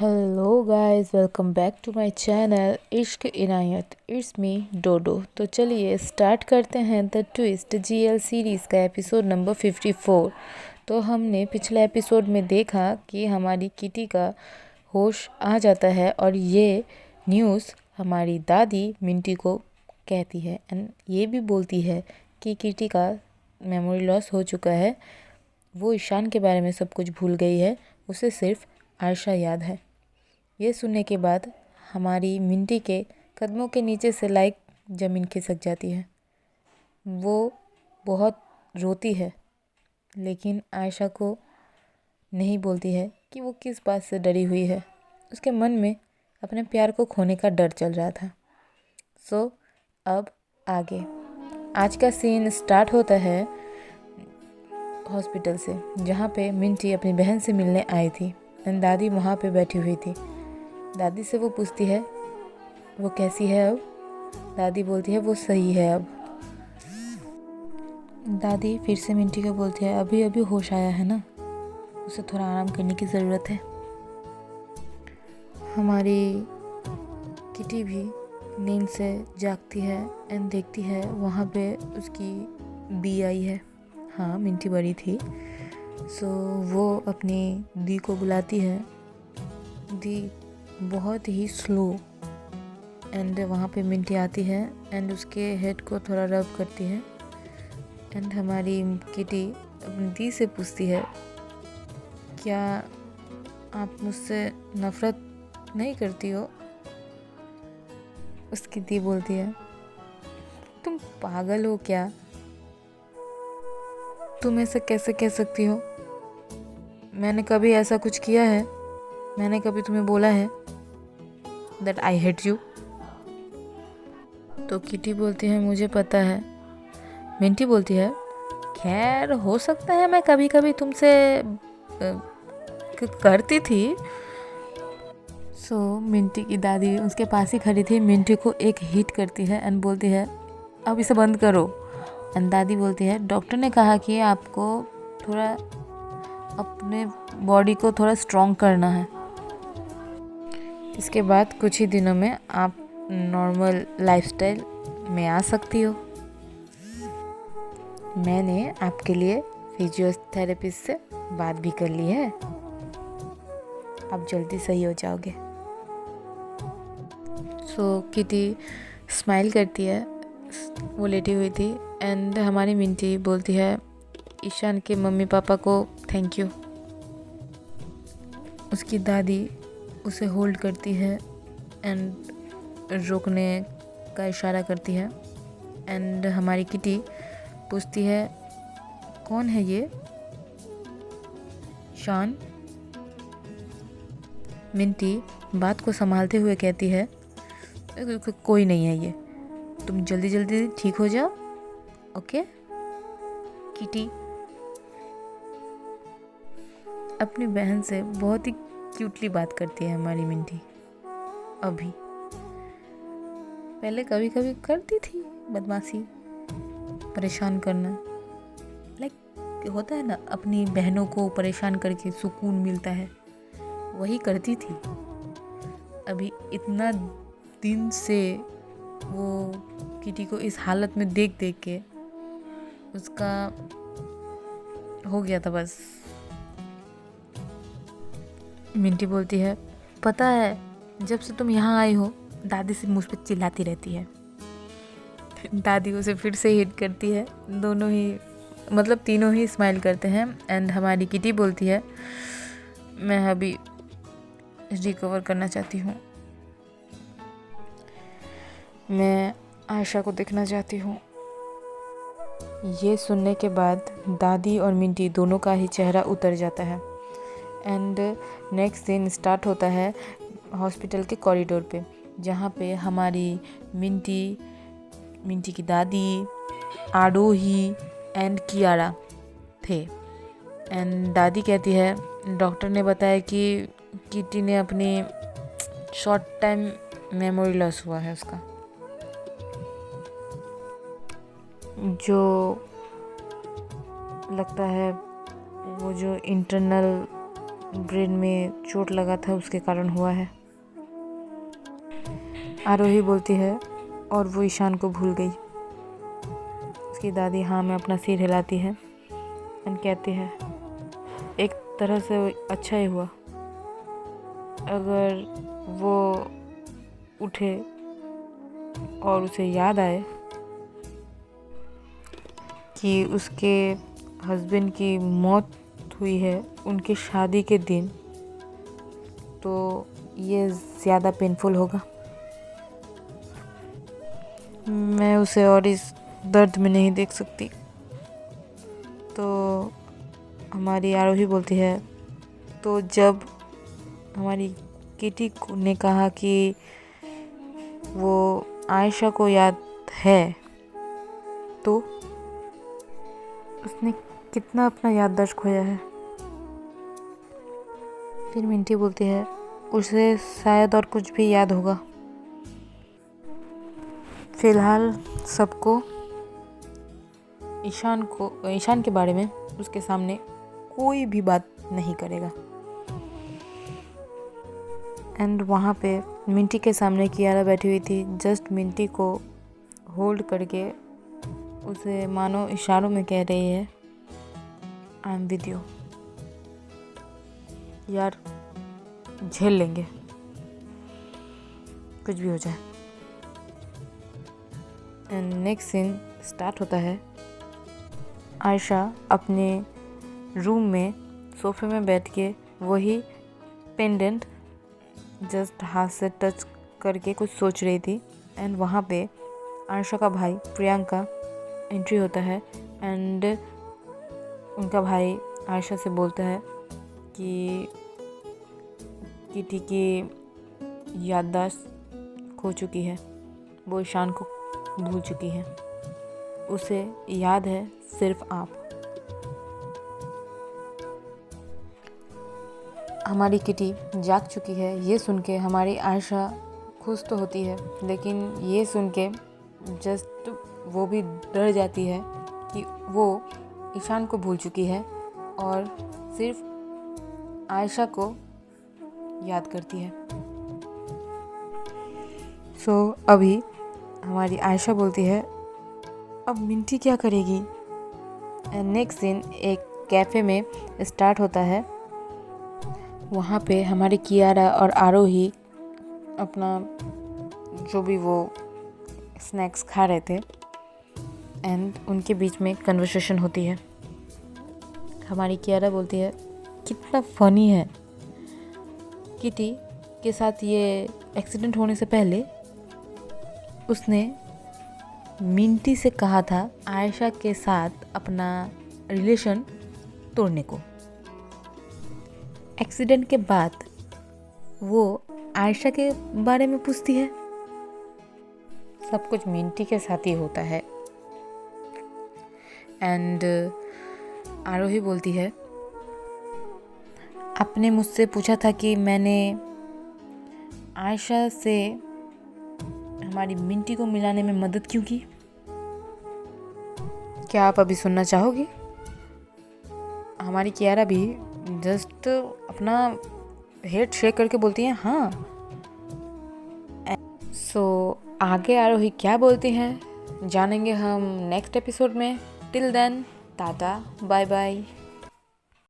Hello guys, welcome back to my channel Ishq Inayat. It's me डोडो। तो चलिए start करते हैं द ट्विस्ट जीएल सीरीज़ का एपिसोड नंबर 54। तो हमने पिछले एपिसोड में देखा कि हमारी किटी का होश आ जाता है और ये न्यूज़ हमारी दादी मिंटी को कहती है एंड ये भी बोलती है कि किटी का मेमोरी लॉस हो चुका है। वो ईशान के बारे में सब कुछ भूल गई है, उसे सिर्फ आयशा याद है। ये सुनने के बाद हमारी मिंटी के कदमों के नीचे से लाइक ज़मीन खिसक जाती है। वो बहुत रोती है, लेकिन आयशा को नहीं बोलती है कि वो किस बात से डरी हुई है। उसके मन में अपने प्यार को खोने का डर चल रहा था। अब आगे आज का सीन स्टार्ट होता है हॉस्पिटल से, जहाँ पे मिंटी अपनी बहन से मिलने आई थी एंड दादी वहाँ पे बैठी हुई थी। दादी से वो पूछती है वो कैसी है अब। दादी बोलती है वो सही है अब। दादी फिर से मिंटी को बोलती है अभी अभी होश आया है ना, उसे थोड़ा आराम करने की ज़रूरत है। हमारी किटी भी नींद से जागती है एंड देखती है वहाँ पे उसकी दी आई है। हाँ, मिंटी बड़ी थी। वो अपनी दी को बुलाती है। दी बहुत ही स्लो एंड वहाँ पे मिंटी आती है एंड उसके हेड को थोड़ा रब करती है एंड हमारी किटी अपनी दी से पूछती है क्या आप मुझसे नफ़रत नहीं करती हो। उसकी दी बोलती है तुम पागल हो क्या, तुम ऐसा कैसे कह सकती हो। मैंने कभी ऐसा कुछ किया है? मैंने कभी तुम्हें बोला है दैट आई हेट यू? तो किटी बोलती है मुझे पता है। मिंटी बोलती है खैर हो सकता है मैं कभी कभी तुमसे करती थी। मिंटी की दादी उसके पास ही खड़ी थी, मिंटी को एक हिट करती है एंड बोलती है अब इसे बंद करो। एंड दादी बोलती है डॉक्टर ने कहा कि आपको थोड़ा अपने बॉडी को थोड़ा स्ट्रॉन्ग करना है, इसके बाद कुछ ही दिनों में आप नॉर्मल लाइफस्टाइल में आ सकती हो। मैंने आपके लिए फिजियोथेरेपिस्ट से बात भी कर ली है, आप जल्दी सही हो जाओगे। किटी स्माइल करती है, वो लेटी हुई थी एंड हमारी मिंटी बोलती है ईशान के मम्मी पापा को थैंक यू। उसकी दादी उसे होल्ड करती है एंड रोकने का इशारा करती है एंड हमारी किटी पूछती है कौन है ये शान। मिंटी बात को संभालते हुए कहती है कोई नहीं है ये, तुम जल्दी जल्दी ठीक हो जाओ, ओके। किटी अपनी बहन से बहुत ही क्यूटली बात करती है हमारी मिंटी। अभी पहले कभी कभी करती थी बदमाशी, परेशान करना, लाइक होता है ना अपनी बहनों को परेशान करके सुकून मिलता है, वही करती थी। अभी इतना दिन से वो किटी को इस हालत में देख देख के उसका हो गया था बस। मिंटी बोलती है पता है जब से तुम यहाँ आई हो दादी से मुझ पर चिल्लाती रहती है। दादी उसे फिर से हिट करती है, दोनों ही मतलब तीनों ही स्माइल करते हैं एंड हमारी किटी बोलती है मैं अभी रिकवर करना चाहती हूँ, मैं आयशा को देखना चाहती हूँ। ये सुनने के बाद दादी और मिंटी दोनों का ही चेहरा उतर जाता है एंड नेक्स्ट सीन स्टार्ट होता है हॉस्पिटल के कॉरिडोर पे, जहाँ पे हमारी मिंटी की दादी, आडोही एंड कियारा थे। एंड दादी कहती है डॉक्टर ने बताया कि किटी ने अपनी शॉर्ट टाइम मेमोरी लॉस हुआ है उसका, जो लगता है वो जो इंटरनल ब्रेन में चोट लगा था उसके कारण हुआ है। आरोही बोलती है और वो ईशान को भूल गई। उसकी दादी हाँ में अपना सिर हिलाती है एंड कहती है एक तरह से अच्छा ही हुआ अगर वो उठे और उसे याद आए कि उसके हस्बैंड की मौत हुई है उनकी शादी के दिन, तो ये ज़्यादा पेनफुल होगा। मैं उसे और इस दर्द में नहीं देख सकती। तो हमारी आरोही बोलती है तो जब हमारी किटी ने कहा कि वो आयशा को याद है तो उसने कितना अपना याददाश्त खोया है। फिर मिंटी बोलती है उसे शायद और कुछ भी याद होगा। फिलहाल सबको ईशान के बारे में उसके सामने कोई भी बात नहीं करेगा। एंड वहाँ पे मिंटी के सामने कियारा बैठी हुई थी, जस्ट मिंटी को होल्ड करके उसे मानो इशारों में कह रही है आई एम विद यू, यार झेल लेंगे कुछ भी हो जाए। एंड नेक्स्ट सीन स्टार्ट होता है। आयशा अपने रूम में सोफे में बैठ के वही पेंडेंट जस्ट हाथ से टच करके कुछ सोच रही थी। एंड वहाँ पे आयशा का भाई प्रियंका एंट्री होता है एंड उनका भाई आयशा से बोलता है कि किटी की याददाश्त खो चुकी है, वो ईशान को भूल चुकी है, उसे याद है सिर्फ आप। हमारी किटी जाग चुकी है। ये सुन के हमारी आयशा खुश तो होती है, लेकिन ये सुन के जस्ट वो भी डर जाती है कि वो ईशान को भूल चुकी है और सिर्फ आयशा को याद करती है। अभी हमारी आयशा बोलती है अब मिंटी क्या करेगी। एंड नेक्स्ट सीन एक कैफ़े में स्टार्ट होता है। वहाँ पे हमारे कियारा और आरोही अपना जो भी वो स्नैक्स खा रहे थे एंड उनके बीच में कन्वर्सेशन होती है। हमारी कियारा बोलती है कितना फ़नी है, किटी के साथ ये एक्सीडेंट होने से पहले उसने मिंटी से कहा था आयशा के साथ अपना रिलेशन तोड़ने को। एक्सीडेंट के बाद वो आयशा के बारे में पूछती है। सब कुछ मिंटी के साथ ही होता है। एंड आरोही बोलती है आपने मुझसे पूछा था कि मैंने आयशा से हमारी मिंटी को मिलाने में मदद क्यों की। क्या आप अभी सुनना चाहोगी। हमारी कियारा भी जस्ट अपना हेड शेक करके बोलती है हाँ। आगे आरोही क्या बोलती हैं जानेंगे हम नेक्स्ट एपिसोड में। Till then tata bye bye.